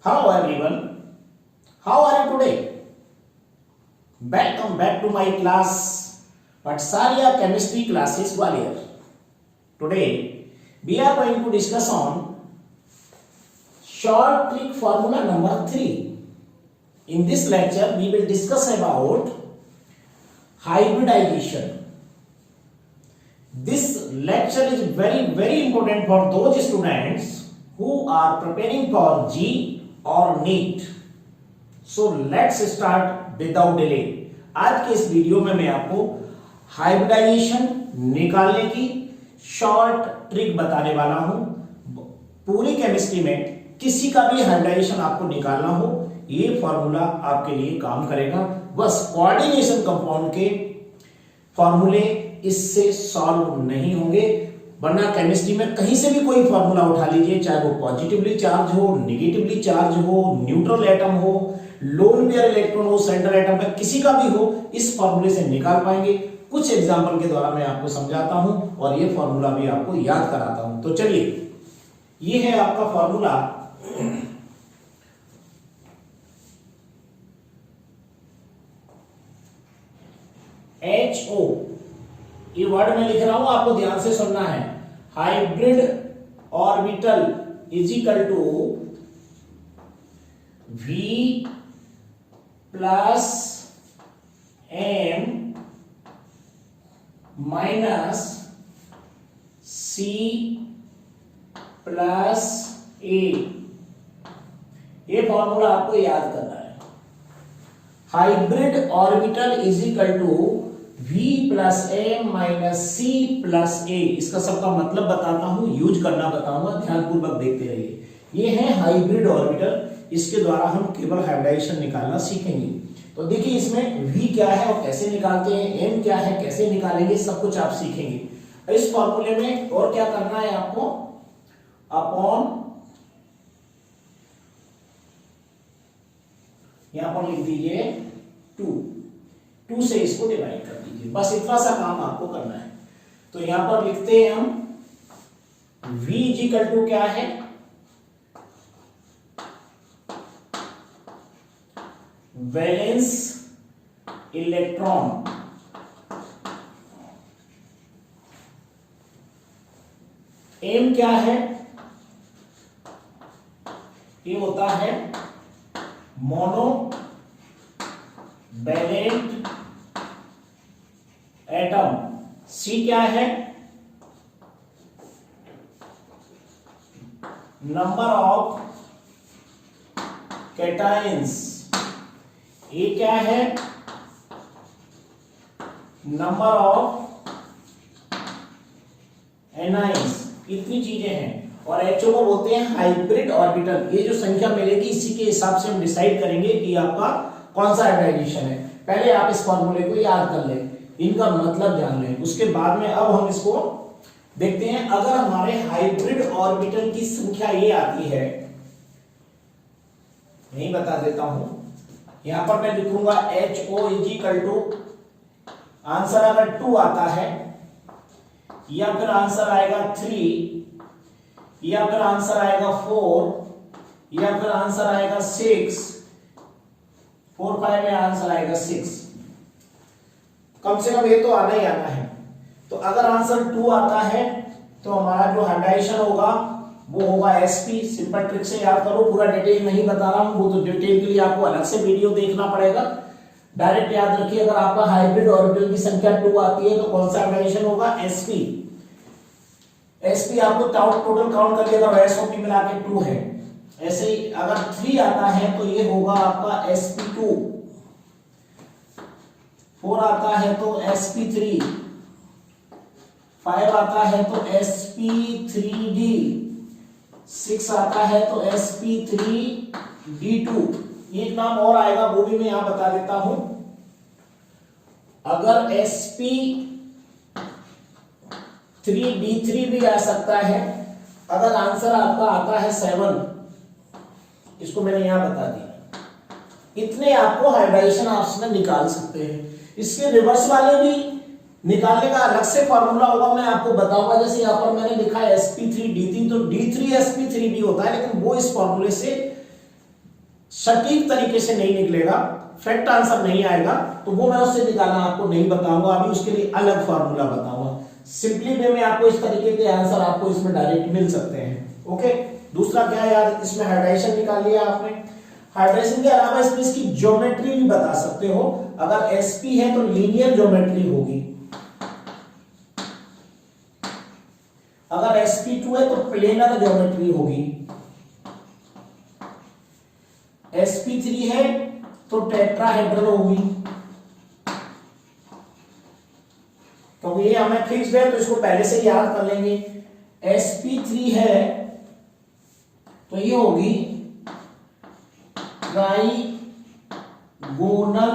Hello everyone, how are you today? Welcome back to my class, Patsarya Chemistry Classes Gwalior. Today we are going to discuss on short trick formula number 3. In this lecture we will discuss about hybridization. This lecture is very important for those students who are preparing for G और NEET. So let's start without delay. आज के इस video में मैं आपको hybridisation निकालने की short trick बताने वाला हूं. पूरी केमिस्ट्री में किसी का भी हाइब्रिडाइजेशन आपको निकालना हो, ये फॉर्मूला आपके लिए काम करेगा. बस कोऑर्डिनेशन कंपाउंड के फॉर्मूले इससे सॉल्व नहीं होंगे, वरना केमिस्ट्री में कहीं से भी कोई फॉर्मूला उठा लीजिए, चाहे वो पॉजिटिवली चार्ज हो, नेगेटिवली चार्ज हो, न्यूट्रल एटम हो, लोन पेयर इलेक्ट्रॉन हो, सेंट्रल एटम पे किसी का भी हो, इस फॉर्मूले से निकाल पाएंगे. कुछ एग्जांपल के द्वारा मैं आपको समझाता हूं और ये फॉर्मूला भी आपको याद कराता हूं. तो चलिए, ये है आपका फॉर्मूला. HO, ये वर्ड में लिख रहा हूं, आपको ध्यान से सुनना है. Hybrid orbital is equal to V plus M minus C plus A. ये फॉर्मूला आपको याद करना है. Hybrid orbital is equal to V plus M minus C plus A. इसका सबका मतलब बताता हूं, यूज करना बताऊंगा, ध्यानपूर्वक देखते रहिए. ये है हाइब्रिड ऑर्बिटल, इसके द्वारा हम केवल हाइब्रिडाइजेशन निकालना सीखेंगे. तो देखिए, इसमें V क्या है और कैसे निकालते हैं, M क्या है कैसे निकालेंगे, सब कुछ आप सीखेंगे. इस फॉर्मूले में और क्या करना है आपको, अपॉन यहां पर लिख दीजिए 2 से इसको डिवाइड कर दीजिए. बस इतना सा काम आपको करना है. तो यहां पर लिखते हैं हम V इक्वल टू क्या है, वैलेंस इलेक्ट्रॉन. M क्या है, ये होता है मोनो वैलेंट एटम. C क्या है, नंबर ऑफ कैटायंस. A क्या है, नंबर ऑफ एनाइंस. इतनी चीजें हैं. और HO को बोलते हैं हाइब्रिड ऑर्बिटल. ये जो संख्या मिलेगी इसी के हिसाब से हम डिसाइड करेंगे कि आपका कौन सा हाइब्रिडाइजेशन है. पहले आप इस फॉर्मूले को याद कर लें, इनका मतलब जान लें, उसके बाद में अब हम इसको देखते हैं. अगर हमारे हाइब्रिड ऑर्बिटल की संख्या ये आती है, यही बता देता हूं, यहां पर मैं लिखूंगा HO is equal to, answer अगर 2 आता है, या फिर आंसर आएगा 3, या फिर आंसर आएगा 4, या फिर आंसर आएगा 6, 4 5 में आंसर आएगा 6. कम से कम ये तो आना ही आना है. तो अगर आंसर 2 आता है तो हमारा जो हाइब्रिडाइजेशन होगा वो होगा sp. सिंपल ट्रिक से याद करो, पूरा डिटेल नहीं बता रहा हूं, वो तो डिटेल के लिए आपको अलग से वीडियो देखना पड़ेगा. डायरेक्ट याद रखिए, अगर आपका हाइब्रिड ऑर्बिटल की संख्या 2 आती है तो कौन सा हाइब्रिडाइजेशन होगा, sp. sp आपको टोटल काउंट करके अगर sop मिला के 2 है. ऐसे ही अगर 3 आता है तो ये होगा आपका sp2, 4 आता है तो sp3, 5 आता है तो sp3d, 6 आता है तो sp3d2. एक नाम और आएगा, वो भी मैं यहां बता देता हूं. अगर sp3d3 भी आ सकता है. अगर आंसर आपका आता है 7, इसको मैंने यहां बता दिया. इतने आपको हाइब्रिडाइजेशन आप निकाल सकते हैं. इसके रिवर्स वाले भी निकालने का अलग से फॉर्मूला होगा, मैं आपको बताऊंगा। जैसे यहाँ पर मैंने लिखा है sp3d3, तो d3sp3 भी होता है, लेकिन वो इस फॉर्मूले से सटीक तरीके से नहीं निकलेगा, फैक्ट आंसर नहीं आएगा, तो वो मैं उससे निकालना आपको नहीं बताऊंगा, अभी उसके लिए अलग फार्मूला बताऊंगा। सिंपली वे में आपको इस तरीके के आंसर आपको इसमें डायरेक्ट मिल सकते हैं। ओके, दूसरा क्या है यार, इसमें हाइड्रेशन निकाल लिया आपने। हाइड्रेशन के अलावा इसमें इसकी ज्योमेट्री भी बता सकते हो। अगर एसपी है तो लीनियर ज्योमेट्री होगी, अगर sp2 है तो प्लेनर ज्योमेट्री होगी, sp3 है तो टेट्राहेड्रल होगी। क्योंकि ये हमें फिक्स्ड है तो इसको पहले से याद कर लेंगे। sp3 है तो ये होगी ट्राइगोनल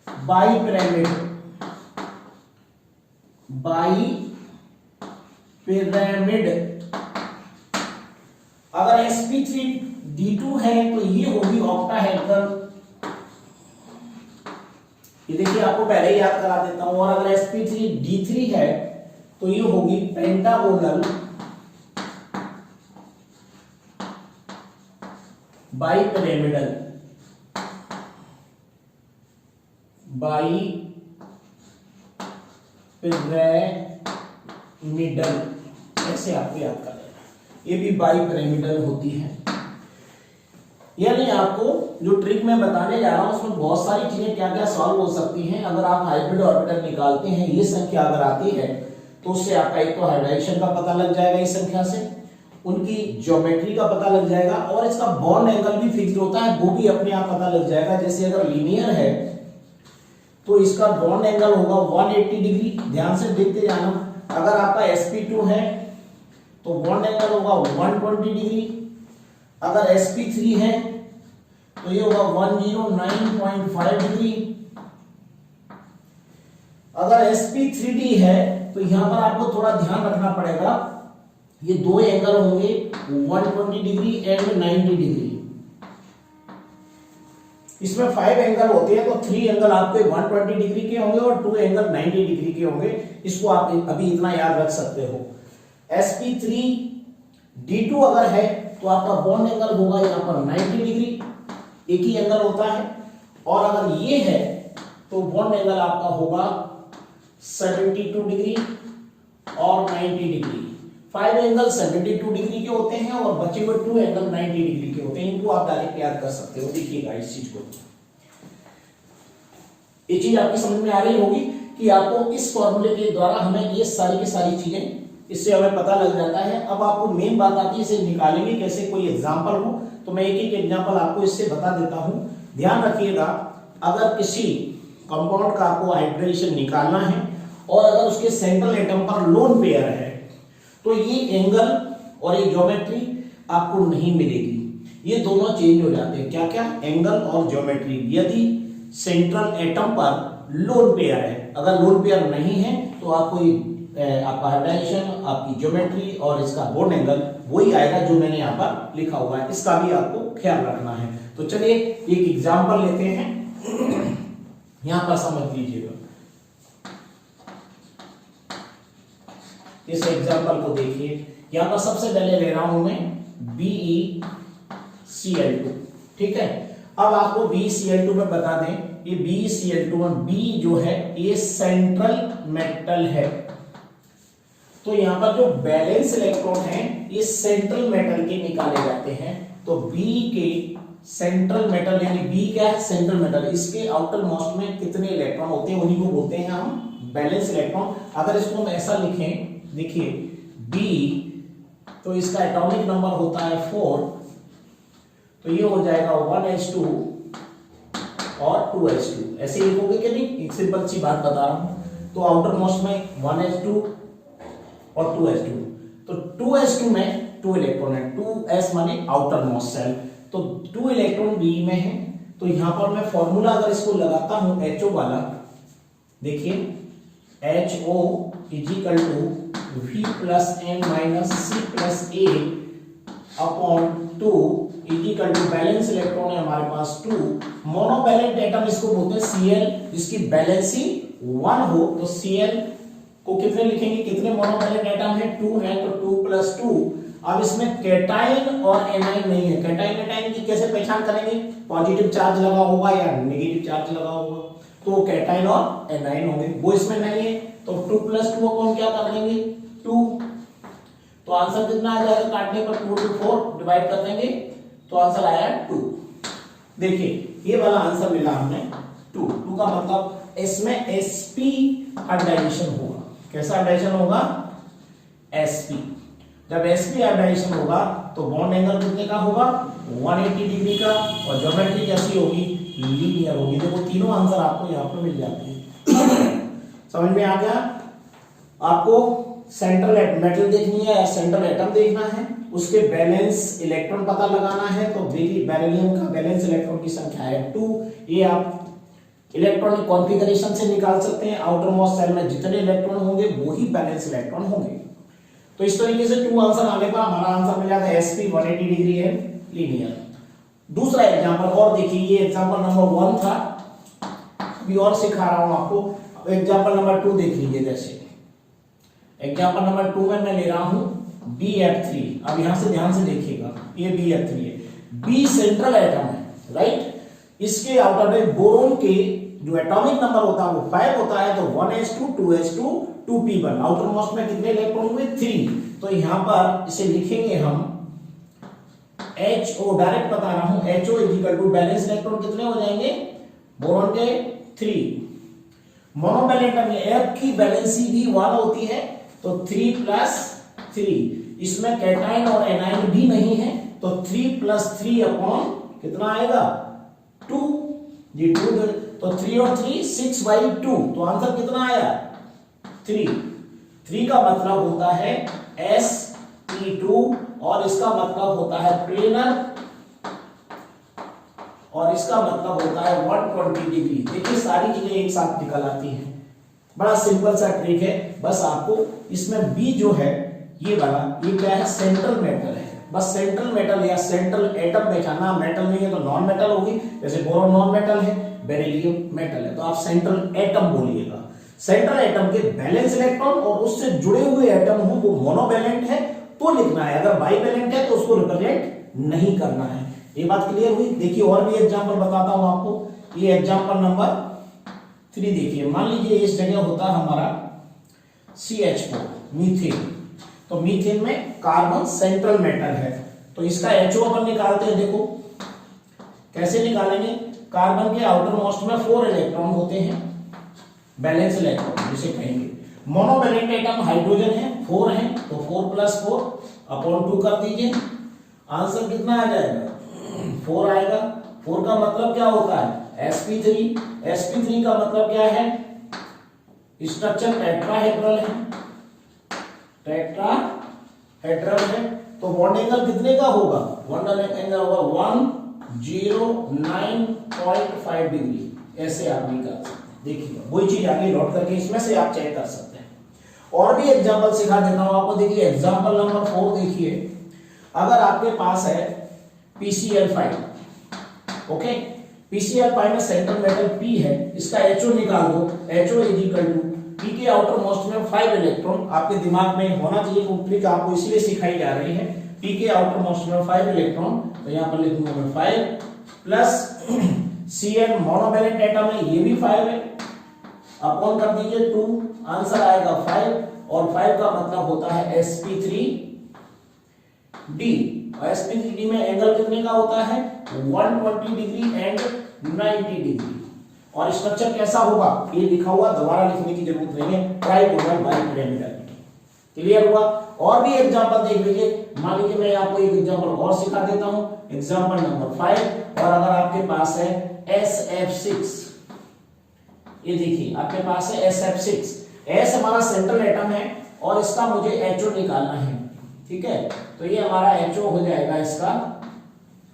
बाईपिरामिड, अगर sp3d2 है तो ये होगी ऑक्टाहेड्रल, ये देखिए आपको पहले ही याद करा देता हूं। और अगर sp3d3 है तो ये होगी पेंटागोनल बाईपिरामिडल, ऐसे आपको याद कर लेना, ये भी बाईपिरामिडल होती है। यानी आपको जो ट्रिक मैं बताने जा रहा हूं उसमें बहुत सारी चीजें क्या क्या सॉल्व हो सकती हैं। अगर आप हाइब्रिड ऑर्बिटल निकालते हैं, ये संख्या अगर आती है तो उससे आपका एक तो हाइड्रेशन का पता लग जाएगा, इस संख्या से उनकी ज्योमेट्री का पता लग जाएगा, और इसका बॉन्ड एंगल भी फिक्स्ड होता है, वो भी अपने आप पता लग जाएगा। जैसे अगर लीनियर है तो इसका बॉन्ड एंगल होगा 180 डिग्री, ध्यान से देखते जाना। अगर आपका sp2 है तो बॉन्ड एंगल होगा 120 डिग्री, अगर sp3 है तो ये होगा 109.5 डिग्री, अगर sp3d है तो यहां पर आपको थोड़ा ध्यान रखना पड़ेगा, ये दो एंगल होंगे 120 डिग्री एंड 90 डिग्री। इसमें 5 एंगल होते हैं तो 3 एंगल आपके 120 डिग्री के होंगे और 2 एंगल 90 डिग्री के होंगे। इसको आप अभी इतना याद रख सकते हो। sp3d2 अगर है तो आपका बॉन्ड एंगल होगा यहां पर 90 डिग्री, एक ही एंगल होता है, और अगर ये है तो बॉन्ड एंगल आपका होगा 72 डिग्री और 90 डिग्री। 5 एंगल 72 डिग्री के होते हैं और बचे हुए 2 एंगल 90 डिग्री के होते हैं। इनको आप डायरेक्ट याद कर सकते हो। देखिएगा इस चीज को, ये चीज आपकी समझ में आ रही होगी कि आपको इस फॉर्मूले के द्वारा हमें ये सारी की सारी चीजें इससे हमें पता लग जाता है। अब आपको मेन बात आती है इसे निकालेंगे कैसे, कोई एग्जांपल हो तो मैं एक एक एग्जांपल आपको इससे बता देता हूं। ध्यान रखिएगा, अगर किसी कंपाउंड का आपको हाइड्रेशन निकालना है और अगर उसके सेंट्रल एटम पर लोन पेयर है तो ये एंगल और ये ज्योमेट्री आपको नहीं मिलेगी, ये दोनों चेंज हो जाते हैं। क्या क्या, एंगल और ज्योमेट्री। यदि सेंट्रल एटम पर लोन पेयर है, अगर लोन पेयर नहीं है तो आपको आपका हाइड्रेशन, आपकी ज्योमेट्री और इसका बॉन्ड एंगल वही आएगा जो मैंने यहाँ पर लिखा हुआ है। इसका भी आपको ख्याल रखना है। तो चलिए एक एग्जांपल लेते हैं, यहां पर समझ लीजिएगा। इस एग्जांपल को देखिए, यहां पर सबसे पहले ले रहा हूं मैं BeCl2, ठीक है। अब आपको BeCl2 में बता दें, ये BeCl2 में B जो है ये सेंट्रल मेटल है, तो यहां पर जो बैलेंस इलेक्ट्रॉन है ये सेंट्रल मेटल के निकाले जाते हैं। तो B के सेंट्रल मेटल यानी B क्या है, सेंट्रल मेटल, इसके आउटर मोस्ट में कितने इलेक्ट्रॉन होते हैं उन्हीं को बोलते हैं हम बैलेंस इलेक्ट्रॉन। अगर इसको हम ऐसा लिखें, देखिए B तो इसका एटॉमिक नंबर होता है 4, तो ये हो जाएगा 1s2 और 2s2, ऐसे लिखोगे कि नहीं, एक सिंपल सी बात बता रहा हूं। तो आउटर मोस्ट में 1s2 और 2s2, तो 2s2 में 2 इलेक्ट्रॉन है, 2s माने आउटर मोस्ट सेल, तो 2 इलेक्ट्रॉन B में है। तो यहां पर मैं फॉर्मूला अगर इसको लगाता हूं HO वाला, देखिए HO equal to V plus M minus C plus A upon 2 equal to valence electron है हमारे पास 2, मोनोवैलेंट एटम इसको बोलते हैं Cl, जिसकी बैलेंसी 1 हो तो Cl को कितने लिखेंगे, कितने मोनोवैलेंट एटम है, 2 है, तो 2 प्लस 2 अब इसमें कैटाइन और एनाइन नहीं है। कैटाइन एनाइन की कैसे पहचान करेंगे? पॉजिटिव चार्ज लगा होगा या नेगेटिव चार्ज लगा होगा, तो कैटाइन और एनाइन होंगे, वो इसमें नहीं है। तो 2 + 2 को हम क्या कर देंगे? 2। तो आंसर कितना आ जाएगा? काटने पर 2 to 4 डिवाइड कर देंगे तो आंसर आया 2। देखिए ये वाला आंसर मिला हमें 2। 2 का मतलब इसमें sp हाइब्रिडाइजेशन होगा। कैसा हाइब्रिडाइजेशन होगा? sp। जब sp हाइब्रिडाइजेशन होगा तो बॉन्ड एंगल कितने का होगा? 180 डिग्री का, और ज्योमेट्री कैसी होगी? लीनियर होगी। देखो तीनों आंसर आपको यहाँ पे मिल जाते हैं। समझ में आ गया? आपको सेंट्रल मेटल देखनी है या सेंट्रल एटम देखना है, उसके बैलेंस इलेक्ट्रॉन पता लगाना है, तो बेरिलियम का बैलेंस इलेक्ट्रॉन की संख्या है 2। ये आप इलेक्ट्रॉनिक कॉन्फ़िगरेशन से निकाल सकते हैं। आउटर मोस्ट सेल में जितने इलेक्ट्रॉन होंगे वही बैलेंस इलेक्ट्रॉन होंगे। तो इस तरीके से 2 आंसर आने पर हमारा आंसर मिल जाता है sp 180 डिग्री है लीनियर। दूसरा एग्जांपल और देखिए, ये एग्जांपल नंबर 1 था, अभी और सिखा रहा हूं आपको। एग्जांपल नंबर 2 देख लीजिए। जैसे एग्जांपल नंबर 2 में मैं ले रहा हूं BF3। अब यहां से ध्यान से देखिएगा, ये BF3 है। B सेंट्रल एटम है, राइट। इसके आउटर में बोरोन के जो एटॉमिक नंबर होता है वो 5 होता है, तो 1s2 2s2 2p1। Outer most में कितने इलेक्ट्रॉन हुए? 3। तो यहां पर इसे लिखेंगे हम HO, डायरेक्ट बता रहा हूं, HO = बैलेंस इलेक्ट्रॉन कितने हो जाएंगे? बोरोन के 3। मोनोवैलेंट में F की वैलेंसी भी 1 होती है, तो 3 + 3। इसमें कैटाइन और एनाइन भी नहीं है, तो 3 + 3 अपॉन कितना आएगा? 2। जी 2, तो 3 और 3 6/2। तो आंसर कितना आया? 3। 3 का मतलब होता है sp2, और इसका मतलब होता है प्लेनर, और इसका मतलब होता है 120 डिग्री। देखिए सारी चीजें एक साथ निकल आती हैं। बड़ा सिंपल सा ट्रिक है, बस आपको इसमें B जो है ये वाला, ये क्या है? सेंट्रल मेटल है। बस सेंट्रल मेटल या सेंट्रल एटम पहचानना। मेटल नहीं है तो नॉन मेटल होगी, जैसे बोरोन नॉन मेटल है, बेरिलियम मेटल है, तो आप सेंट्रल एटम बोलिएगा। सेंट्रल एटम के बैलेंस इलेक्ट्रॉन और उससे जुड़े हुए एटम हो वो मोनोवैलेंट है तो लिखना है, अगर बाइवैलेंट है तो उसको रिप्रेजेंट नहीं करना है। ये बात क्लियर हुई? देखिए और भी एग्जांपल बताता हूं आपको। ये एग्जांपल नंबर 3 देखिए। मान लीजिए इस जगह होता हमारा CH4 मीथेन, तो मीथेन में कार्बन सेंट्रल मेटल है, तो इसका HO अपन निकालते हैं। देखो कैसे निकालेंगे? कार्बन के आउटर मोस्ट में 4 इलेक्ट्रॉन होते हैं, बैलेंस इलेक्ट्रॉन जिसे कहेंगे। मोनोवैलेंट एटम हाइड्रोजन है, 4 है, तो 4 + 4 अपॉन 2 कर दीजिए। आंसर कितना आ जाएगा? 4 आएगा। 4 का मतलब क्या होता है? sp3। sp3 का मतलब क्या है? स्ट्रक्चर टेट्राहेड्रल है, टेट्राहेड्रल है, तो बॉन्ड एंगल कितने का होगा? बॉन्ड एंगल होगा 109.5 डिग्री। ऐसे आप निकाल सकते हैं। देखिए वही चीज आगे नोट करके इसमें से आप चेक कर सकते हैं। और भी एग्जांपल सिखा देता हूं आपको। देखिए एग्जांपल नंबर 4 देखिए। अगर आपके पास है PCl5, ओके, PCl5 में सेंट्रल मेटल P है, इसका HO निकाल दो। HO = P के आउटर मोस्ट में 5 इलेक्ट्रॉन। आपके दिमाग में होना चाहिए, वो ट्रिक आपको इसलिए सिखाई जा रही है। P के आउटर मोस्ट में 5 इलेक्ट्रॉन, तो यहां पर लिखूंगा मैं 5 प्लस Cl मोनोवैलेंट एटम है, ये भी 5 है, अपॉन कर दीजिए 2। आंसर आएगा 5, और 5 का मतलब होता है sp3d। sp3d में एंगल कितने का होता है? 120 डिग्री एंड 90 डिग्री। और स्ट्रक्चर कैसा होगा? ये लिखा हुआ, दोबारा लिखने की जरूरत नहीं है, ट्राइगोनल बाइपिरामिडल। क्लियर हुआ? और भी एग्जांपल देख लीजिए। मान लीजिए मैं आपको एक एग्जांपल और सिखा देता हूं, एग्जांपल नंबर 5। और अगर आपके पास है SF6, ये देखिए आपके पास है SF6। S हमारा सेंट्रल एटम है और इसका मुझे HO निकालना है, ठीक है। तो ये हमारा HO हो जाएगा इसका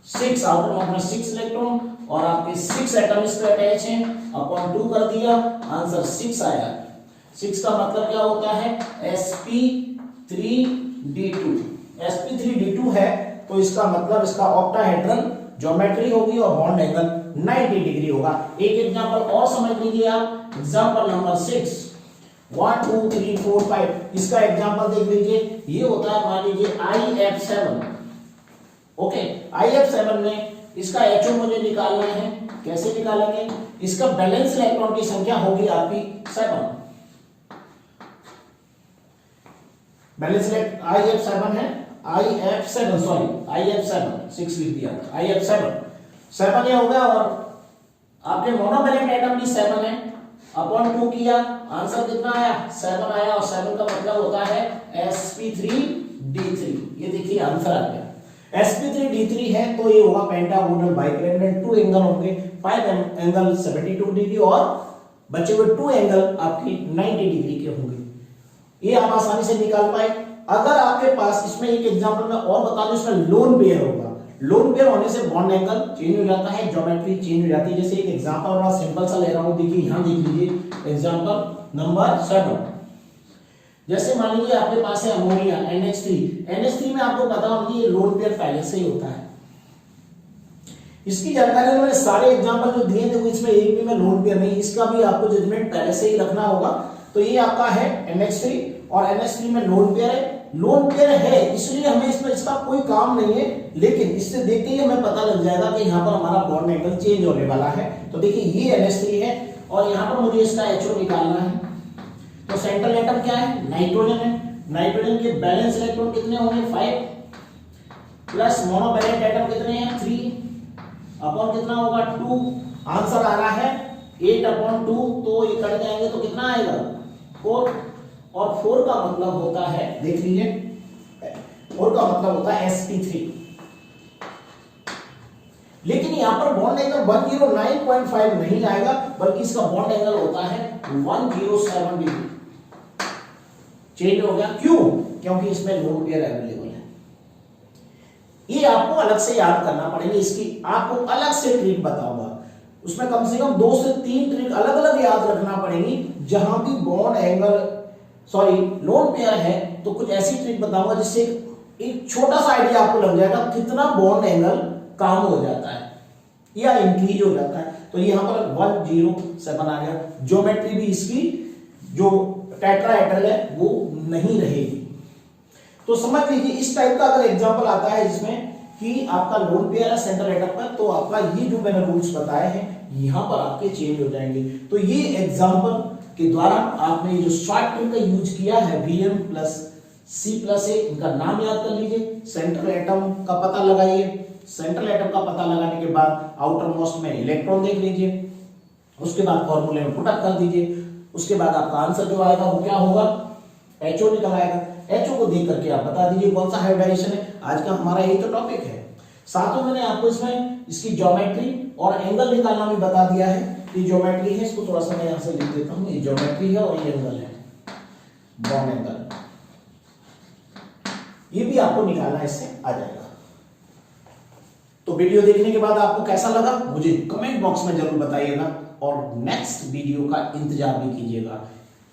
6, आउटर मोस्ट में 6 इलेक्ट्रॉन, और आपके 6 एटम इस पे अटैच हैं, अपॉन 2 कर दिया, आंसर 6 आया। 6 का मतलब क्या होता है? sp3d2। sp3d2 है तो इसका मतलब इसका ऑक्टाहेड्रल ज्योमेट्री होगी और बॉन्ड एंगल 90 डिग्री होगा। एक एग्जांपल और समझ लीजिए आप, एग्जांपल नंबर 6। 1 2 3 4 5। इसका एग्जांपल देख लीजिए, ये होता है मान लीजिए IF7। ओके, IF7 में इसका HO मुझे निकालना है। कैसे निकालेंगे? इसका बैलेंस इलेक्ट्रॉन की संख्या होगी आपकी 7। बैलेंस IF7 है, IF7 सॉरी IF7 6 लिख दिया, IF7 7 ये हो गया। और आपके मोनोवैलेंट एटम भी 7 है, अपॉन 2 किया, आंसर कितना आया? 7 आया। और 7 का मतलब होता है sp3d3। ये देखिए आंसर आ गया। sp3d3 है तो ये होगा पेंटागोनल बाइकेहेड्रल, 2 एंगल होंगे, 5 एंगल 72 डिग्री और बचे हुए 2 एंगल आपकी 90 डिग्री के होंगे। ये आप आसानी से निकाल पाए। अगर आपके पास इसमें एक एग्जांपल में और बता दूं, इसमें लोन पेयर होगा। लोन पेयर होने से बॉन्ड एंगल चेंज हो जाता है, ज्योमेट्री चेंज हो जाती है। जैसे एक एग्जांपल बड़ा सिंपल सा ले रहा हूं, देखिए यहां देख लीजिए एग्जांपल नंबर 7। जैसे मान लीजिए आपके पास है अमोनिया NH3। NH3 में आपको पता होगा ये लोन पेयर पहले से ही होता है। इसकी जानकारी उन्होंने सारे एग्जांपल जो दिए थे इसमें एक भी में लोन पेयर नहीं, इसका भी आपको जजमेंट पहले से ही रखना होगा। तो ये आपका है NH3 और NH3 में लोन पेयर है। लोन पेयर है इसलिए हमें इसमें इसका कोई काम नहीं है, लेकिन इससे देखते ही हमें पता लग जाएगा कि यहाँ पर हमारा बॉन्ड एंगल चेंज होने वाला है। तो देखिए ये NH3 है और यहाँ पर मुझे इसका HO निकालना है। तो सेंट्रल एटम क्या है? नाइट्रोजन है। नाइट्रोजन के बैलेंस इलेक्ट्रॉन कितने होंगे? 5 प्लस मोनोवैलेंट एटम कितने हैं? 3 अपॉन कितना होगा? 2। आंसर आ रहा है 8/2। तो ये कट जाएंगे तो कितना आएगा? 4। और 4 का मतलब होता है, देख लीजिए 4 का मतलब होता है sp3। लेकिन यहां पर बॉन्ड एंगल 109.5 नहीं आएगा, बल्कि इसका बॉन्ड एंगल होता है 107 डिग्री। चेंज हो गया, क्यों? क्योंकि इसमें लोन पेयर अवेलेबल है। ये आपको अलग से याद करना पड़ेगा, इसकी आपको अलग से ट्रिक बताऊंगा। उसमें कम से कम 2 से 3 ट्रिक अलग अलग याद रखना पड़ेगी। जहां भी bond angle sorry lone pair है तो कुछ ऐसी ट्रिक बताऊंगा जिससे एक छोटा सा आइडिया आपको लग जाएगा कितना बॉन्ड एंगल काम हो जाता है या इंक्रीज हो जाता है। तो यहां पर 107 आ गया। ज्योमेट्री भी इसकी जो टेट्राहेड्रल है वो नहीं रहेगी। तो समझ लीजिए इस टाइप का अगर एग्जांपल आता है जिसमें कि आपका लोन पेयर है सेंट्रल एटम पर, तो आपका ये जो मैंने रूल्स बताए हैं यहां पर आपके चेंज हो जाएंगे। तो ये एग्जांपल के द्वारा आपने ये जो शॉर्ट ट्रिक का यूज किया है Bm प्लस C+A, इनका नाम याद कर लीजिए। सेंट्रल एटम का पता लगाइए। सेंट्रल एटम का पता लगाने के बाद आउटर मोस्ट में इलेक्ट्रॉन देख लीजिए, उसके बाद फॉर्मूले में पुटअप कर दीजिए। उसके बाद आपका आंसर जो आएगा वो क्या होगा? HO निकल आएगा। HO को देख करके आप बता दीजिए कौन सा हाइब्रिडाइजेशन है। आज का हमारा यही तो टॉपिक है। साथ में मैंने आपको इसमें इसकी ज्योमेट्री और एंगल निकालना भी बता दिया है। ये ज्योमेट्री है, इसको थोड़ा सा मैं यहां से लिख देता हूं। ये ज्योमेट्री है और ये एंगल है, बॉन्ड एंगल। ये भी आपको निकालना है, इससे आ जाएगा। तो वीडियो देखने के बाद आपको कैसा लगा मुझे कमेंट बॉक्स में जरूर बताइएगा और नेक्स्ट वीडियो का इंतजार भी कीजिएगा।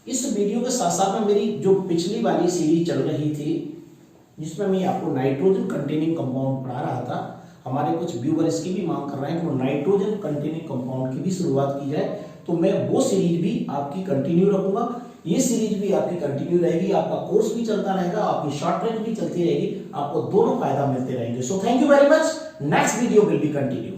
इस वीडियो के साथ साथ में मेरी जो पिछली वाली सीरीज चल रही थी जिसमें मैं आपको नाइट्रोजन कंटेनिंग कंपाउंड पढ़ा रहा था, हमारे कुछ व्यूअर इसकी भी मांग कर रहे हैं कि वो नाइट्रोजन कंटेनिंग कंपाउंड की भी शुरुआत की जाए। तो मैं वो सीरीज भी आपकी कंटिन्यू रखूंगा, ये सीरीज भी आपकी कंटिन्यू रहेगी। आपका कोर्स भी चलता रहेगा, आपकी शॉर्ट ट्रेक भी चलती रहेगी, आपको दोनों फायदा मिलते रहेंगे। So thank you very much. Next video will be continue.